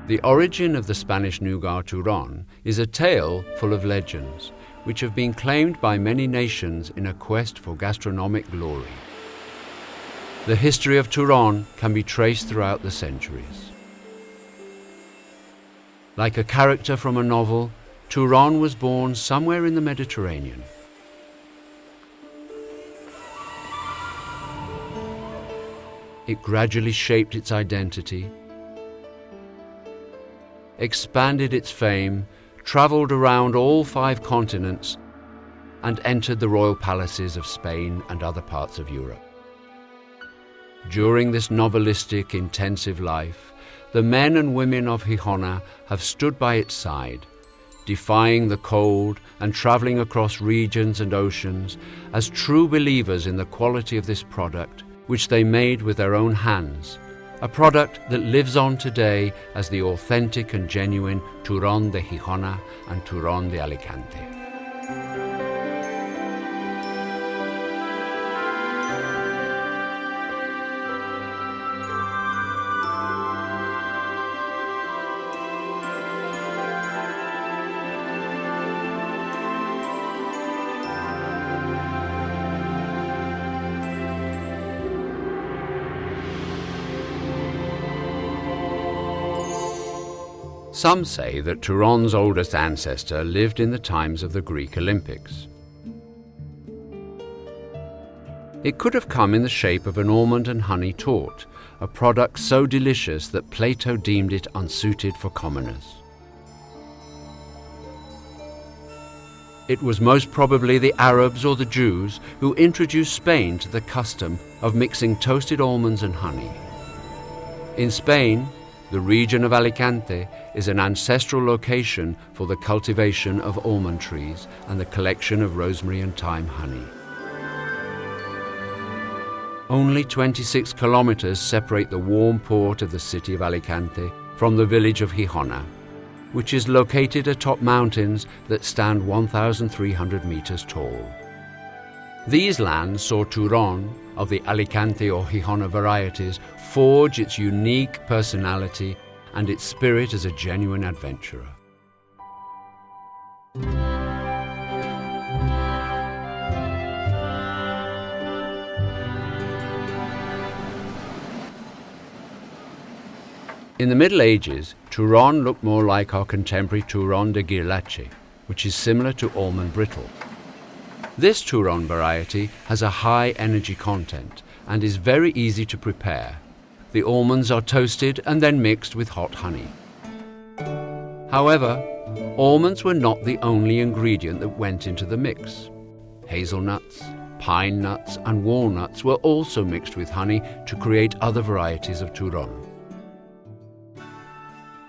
The origin of the Spanish nougat Turon is a tale full of legends, which have been claimed by many nations in a quest for gastronomic glory. The history of Turon can be traced throughout the centuries. Like a character from a novel, Turon was born somewhere in the Mediterranean. It gradually shaped its identity, expanded its fame, travelled around all 5 continents, and entered the royal palaces of Spain and other parts of Europe. During this novelistic, intensive life, the men and women of Gijona have stood by its side, defying the cold and travelling across regions and oceans as true believers in the quality of this product, which they made with their own hands, a product that lives on today as the authentic and genuine Turón de Gijona and Turón de Alicante. Some say that Turon's oldest ancestor lived in the times of the Greek Olympics. It could have come in the shape of an almond and honey torte, a product so delicious that Plato deemed it unsuited for commoners. It was most probably the Arabs or the Jews who introduced Spain to the custom of mixing toasted almonds and honey. In Spain, the region of Alicante is an ancestral location for the cultivation of almond trees and the collection of rosemary and thyme honey. Only 26 kilometers separate the warm port of the city of Alicante from the village of Gijona, which is located atop mountains that stand 1,300 meters tall. These lands saw Turon, of the Alicante or Gijona varieties, forge its unique personality and its spirit as a genuine adventurer. In the Middle Ages, Turon looked more like our contemporary Turon de Guirlache, which is similar to almond brittle. This Turon variety has a high energy content and is very easy to prepare. The almonds are toasted and then mixed with hot honey. However, almonds were not the only ingredient that went into the mix. Hazelnuts, pine nuts, and walnuts were also mixed with honey to create other varieties of Turon.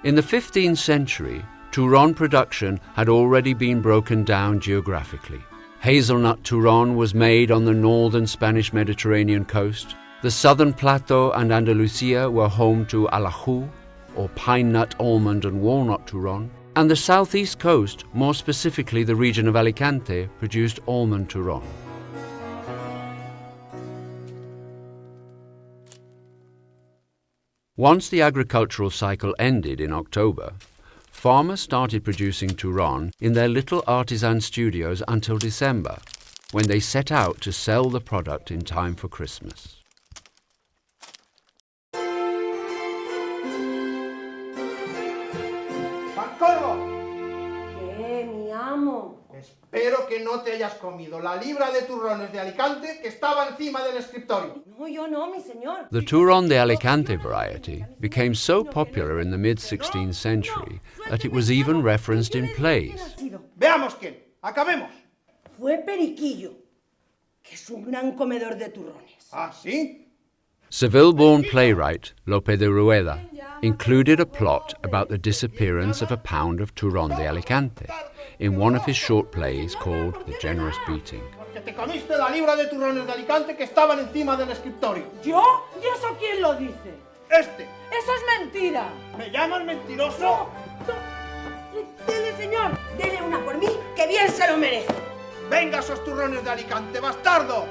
In the 15th century, Turon production had already been broken down geographically. Hazelnut Turon was made on the northern Spanish Mediterranean coast. The southern Plateau and Andalusia were home to Alaju, or pine nut, almond and walnut Turon, and the southeast coast, more specifically the region of Alicante, produced almond Turon. Once the agricultural cycle ended in October, farmers started producing Turon in their little artisan studios until December, when they set out to sell the product in time for Christmas. ¿Qué, mi amo? Espero que no te hayas comido la libra de turrones de Alicante que estaba encima del escritorio. No, yo no, mi señor. The Turon de Alicante variety became so popular in the mid-16th century that it was even referenced in plays. Veamos quién. Acabemos. Fue Periquillo, que es un gran comedor de turrones. ¿Ah, sí? Seville-born playwright Lope de Rueda included a plot about the disappearance of a pound of Turon de Alicante in one of his short plays called The Generous Beating. Porque te comiste la libra de turrones de Alicante que estaban encima del escritorio. ¿Yo? ¿Y eso quién lo dice? Este. ¡Eso es mentira! ¿Me llamas mentiroso? Dele, señor, dele una por mí, que bien se lo merece. Venga esos turrones de Alicante, bastardo.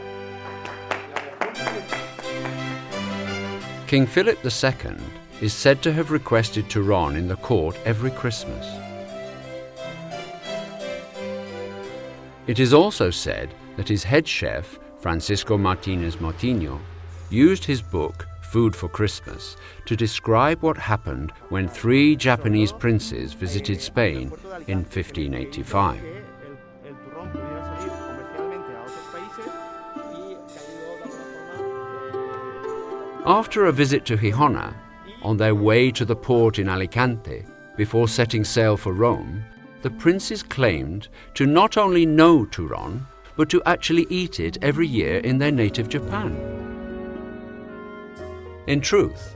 King Philip II is said to have requested Turon in the court every Christmas. It is also said that his head chef, Francisco Martinez Motinho, used his book, Food for Christmas, to describe what happened when 3 Japanese princes visited Spain in 1585. After a visit to Gijona, on their way to the port in Alicante, before setting sail for Rome, the princes claimed to not only know Turon, but to actually eat it every year in their native Japan. In truth,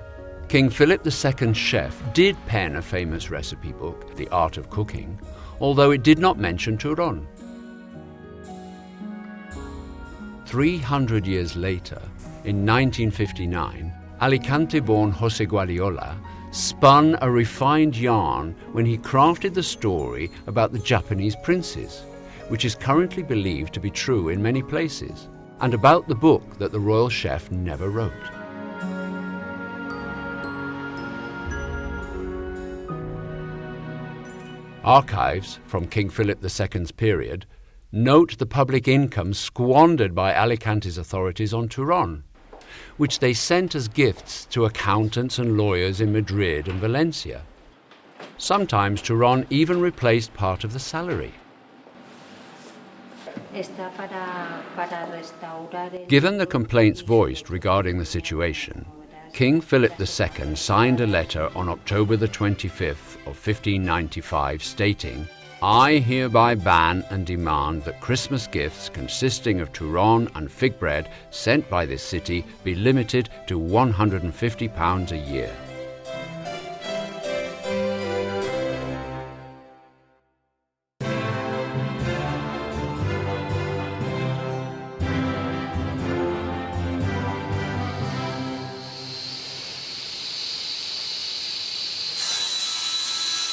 King Philip II's chef did pen a famous recipe book, The Art of Cooking, although it did not mention Turon. 300 years later, in 1959, Alicante-born José Guardiola spun a refined yarn when he crafted the story about the Japanese princes, which is currently believed to be true in many places, and about the book that the royal chef never wrote. Archives from King Philip II's period note the public income squandered by Alicante's authorities on Turon, which they sent as gifts to accountants and lawyers in Madrid and Valencia. Sometimes Turon even replaced part of the salary. Given the complaints voiced regarding the situation, King Philip II signed a letter on October the 25th of 1595 stating, "I hereby ban and demand that Christmas gifts consisting of Turon and fig bread sent by this city be limited to £150 a year."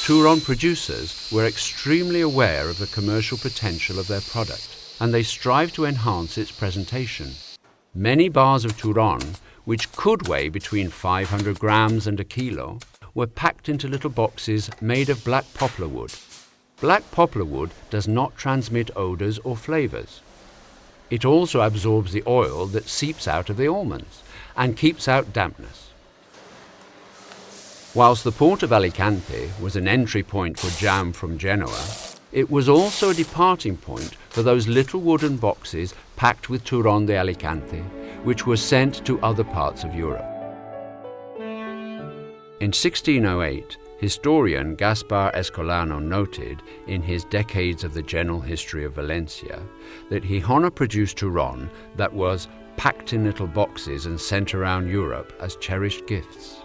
Turon producers were extremely aware of the commercial potential of their product, and they strived to enhance its presentation. Many bars of Turon, which could weigh between 500 grams and a kilo, were packed into little boxes made of black poplar wood. Black poplar wood does not transmit odors or flavors. It also absorbs the oil that seeps out of the almonds and keeps out dampness. Whilst the port of Alicante was an entry point for jam from Genoa, it was also a departing point for those little wooden boxes packed with Turon de Alicante, which were sent to other parts of Europe. In 1608, historian Gaspar Escolano noted in his Decades of the General History of Valencia that Gijona produced Turon that was packed in little boxes and sent around Europe as cherished gifts.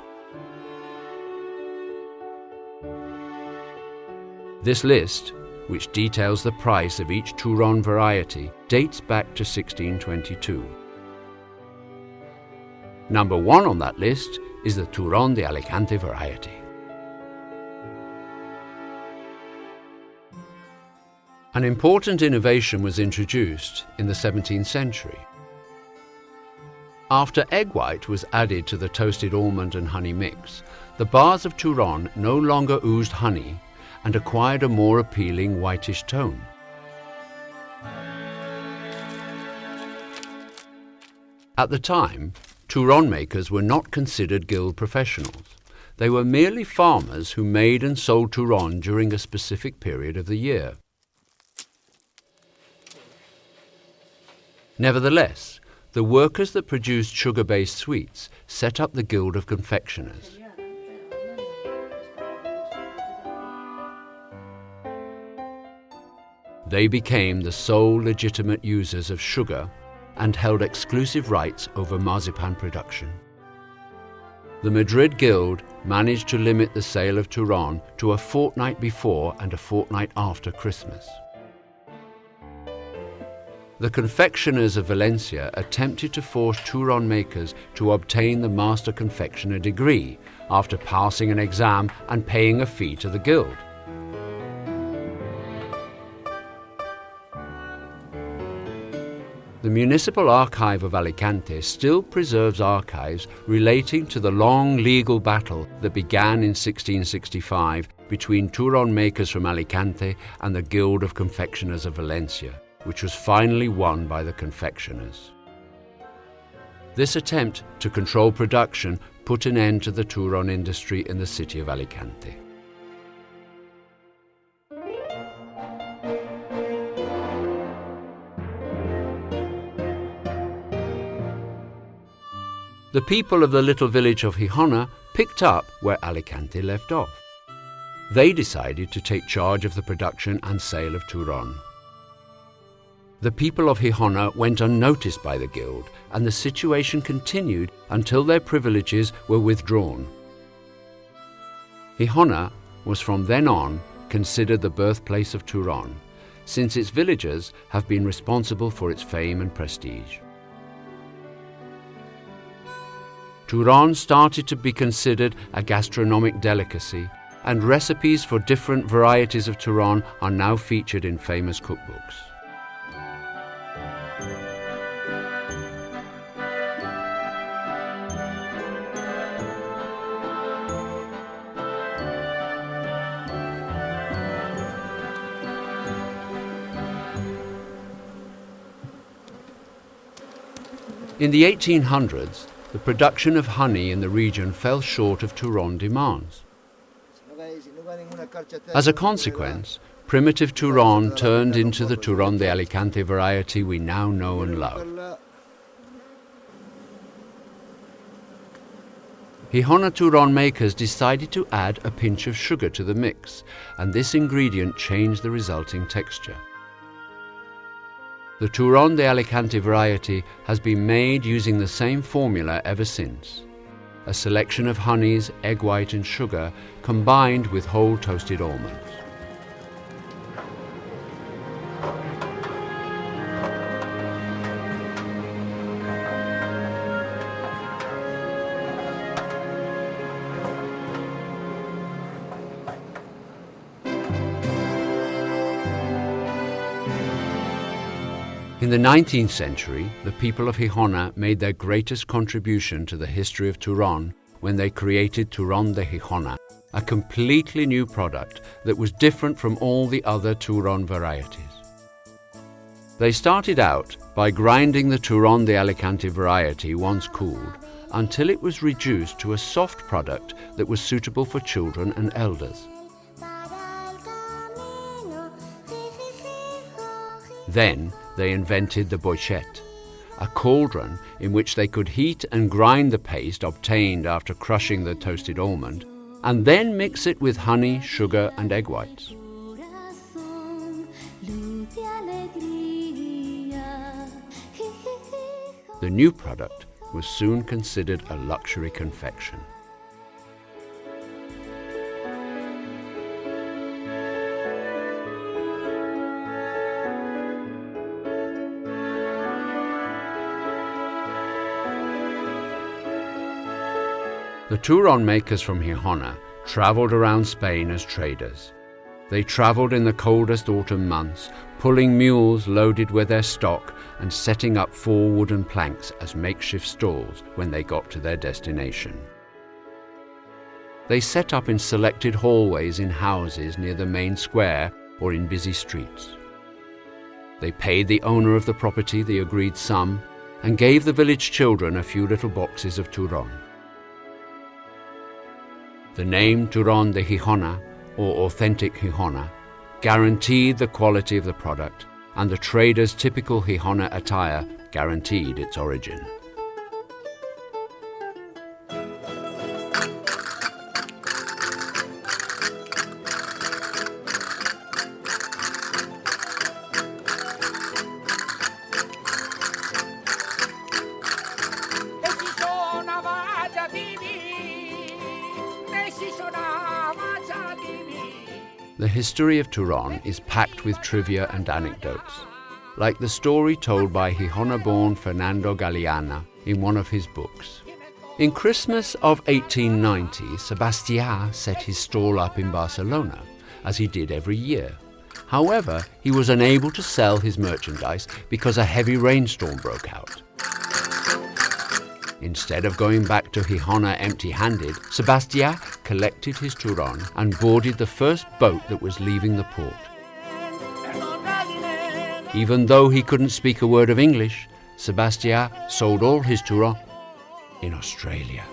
This list, which details the price of each Turon variety, dates back to 1622. Number 1 on that list is the Turon de Alicante variety. An important innovation was introduced in the 17th century. After egg white was added to the toasted almond and honey mix, the bars of Turon no longer oozed honey and acquired a more appealing whitish tone. At the time, Turon makers were not considered guild professionals. They were merely farmers who made and sold Turon during a specific period of the year. Nevertheless, the workers that produced sugar-based sweets set up the Guild of Confectioners. They became the sole legitimate users of sugar and held exclusive rights over marzipan production. The Madrid Guild managed to limit the sale of Turon to a fortnight before and a fortnight after Christmas. The confectioners of Valencia attempted to force Turon makers to obtain the Master Confectioner degree after passing an exam and paying a fee to the Guild. The The Municipal Archive of Alicante still preserves archives relating to the long legal battle that began in 1665 between Turon makers from Alicante and the Guild of Confectioners of Valencia, which was finally won by the confectioners. This attempt to control production put an end to the Turon industry in the city of Alicante. The people of the little village of Gijona picked up where Alicante left off. They decided to take charge of the production and sale of Turon. The people of Gijona went unnoticed by the guild, and the situation continued until their privileges were withdrawn. Gijona was from then on considered the birthplace of Turon, since its villagers have been responsible for its fame and prestige. Turon started to be considered a gastronomic delicacy, and recipes for different varieties of Turon are now featured in famous cookbooks. In the 1800s, the production of honey in the region fell short of Turon demands. As a consequence, primitive Turon turned into the Turon de Alicante variety we now know and love. Gijona Turon makers decided to add a pinch of sugar to the mix, and this ingredient changed the resulting texture. The Turon de Alicante variety has been made using the same formula ever since: a selection of honeys, egg white and sugar combined with whole toasted almonds. In the 19th century, the people of Gijona made their greatest contribution to the history of Turon when they created Turon de Gijona, a completely new product that was different from all the other Turon varieties. They started out by grinding the Turon de Alicante variety once cooled until it was reduced to a soft product that was suitable for children and elders. Then they invented the boixette, a cauldron in which they could heat and grind the paste obtained after crushing the toasted almond, and then mix it with honey, sugar and egg whites. The new product was soon considered a luxury confection. The Turon makers from Gijona travelled around Spain as traders. They travelled in the coldest autumn months, pulling mules loaded with their stock and setting up 4 wooden planks as makeshift stalls when they got to their destination. They set up in selected hallways in houses near the main square or in busy streets. They paid the owner of the property the agreed sum and gave the village children a few little boxes of Turon. The name Turon de Gijona, or authentic Gijona, guaranteed the quality of the product, and the traders' typical Gijona attire guaranteed its origin. The history of Turon is packed with trivia and anecdotes, like the story told by Gijona-born Fernando Galeana in one of his books. In Christmas of 1890, Sebastià set his stall up in Barcelona, as he did every year, However, he was unable to sell his merchandise because a heavy rainstorm broke out. Instead of going back to Gijona empty-handed, Sebastià collected his Turon and boarded the first boat that was leaving the port. Even though he couldn't speak a word of English, Sebastià sold all his Turon in Australia.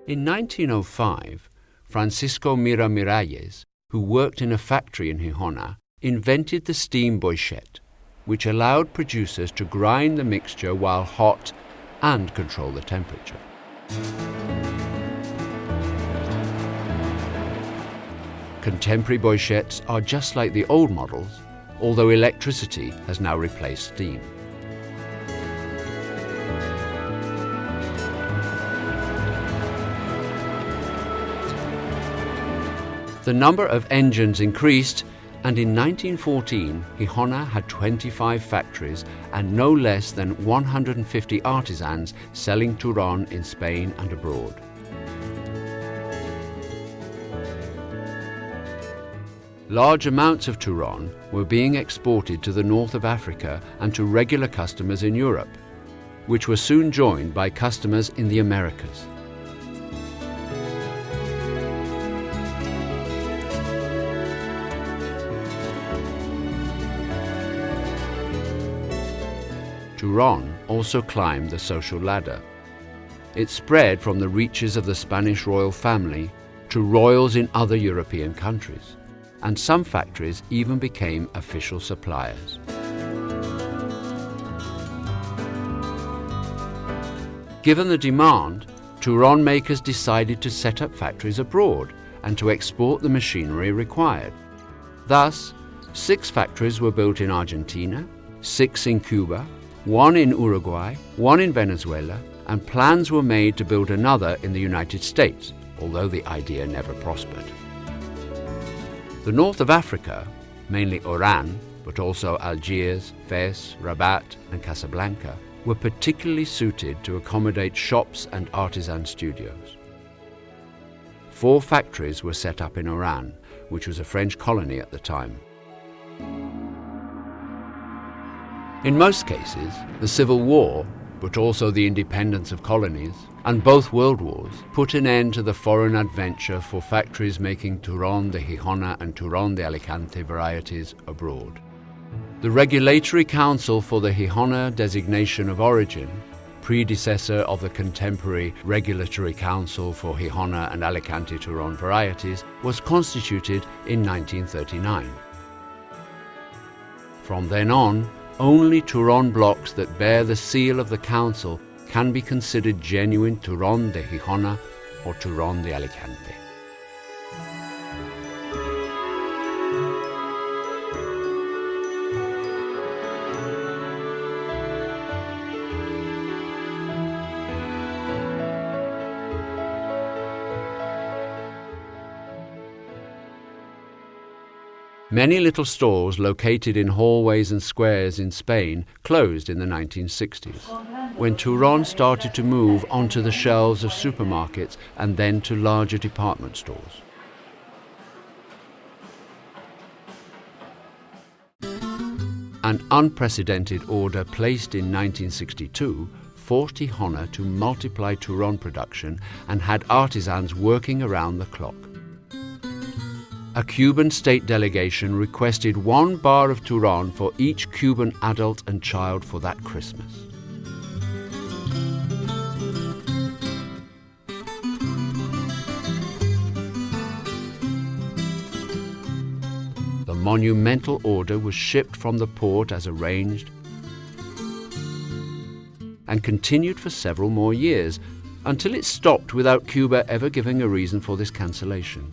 In 1905, Francisco Mira Miralles, who worked in a factory in Gijona, invented the steam boichet, which allowed producers to grind the mixture while hot and control the temperature. Contemporary boichets are just like the old models, although electricity has now replaced steam. The number of engines increased, and in 1914, Gijona had 25 factories and no less than 150 artisans selling Turon in Spain and abroad. Large amounts of Turon were being exported to the north of Africa and to regular customers in Europe, which were soon joined by customers in the Americas. Turon also climbed the social ladder. It spread from the reaches of the Spanish royal family to royals in other European countries, and some factories even became official suppliers. Given the demand, Turon makers decided to set up factories abroad and to export the machinery required. Thus, 6 factories were built in Argentina, 6 in Cuba, 1 in Uruguay, 1 in Venezuela, and plans were made to build another in the United States, although the idea never prospered. The north of Africa, mainly Oran, but also Algiers, Fez, Rabat, and Casablanca, were particularly suited to accommodate shops and artisan studios. 4 factories were set up in Oran, which was a French colony at the time. In most cases, the Civil War, but also the independence of colonies, and both World Wars, put an end to the foreign adventure for factories making Turon de Gijona and Turon de Alicante varieties abroad. The Regulatory Council for the Gijona Designation of Origin, predecessor of the contemporary Regulatory Council for Gijona and Alicante Turon varieties, was constituted in 1939. From then on, only Turon blocks that bear the seal of the Council can be considered genuine Turon de Gijona or Turon de Alicante. Many little stores located in hallways and squares in Spain closed in the 1960s, when Turon started to move onto the shelves of supermarkets and then to larger department stores. An unprecedented order placed in 1962 forced Gijona to multiply Turon production and had artisans working around the clock. A Cuban state delegation requested 1 bar of Turon for each Cuban adult and child for that Christmas. The monumental order was shipped from the port as arranged and continued for several more years, until it stopped without Cuba ever giving a reason for this cancellation.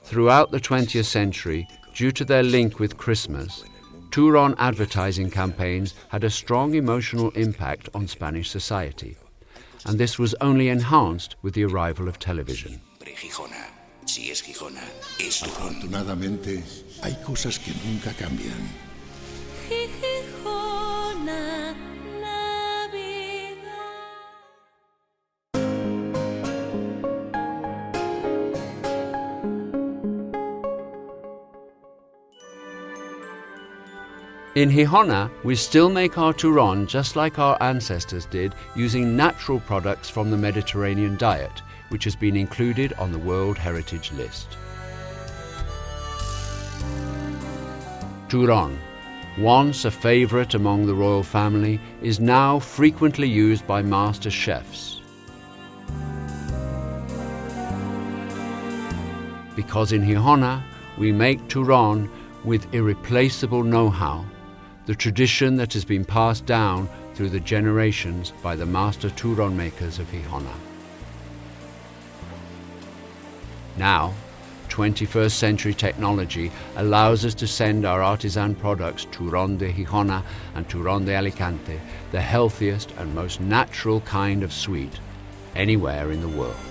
Throughout the 20th century, due to their link with Christmas, Turon advertising campaigns had a strong emotional impact on Spanish society, and this was only enhanced with the arrival of television. Afortunadamente, hay cosas que nunca cambian. Gijona, In Gijona, we still make our turrón just like our ancestors did, using natural products from the Mediterranean diet, which has been included on the World Heritage List. Turrón, once a favorite among the royal family, is now frequently used by master chefs. Because in Gijona, we make turrón with irreplaceable know-how, the tradition that has been passed down through the generations by the master turrón makers of Gijona. Now, 21st century technology allows us to send our artisan products Turrón de Gijona and Turrón de Alicante, the healthiest and most natural kind of sweet, anywhere in the world.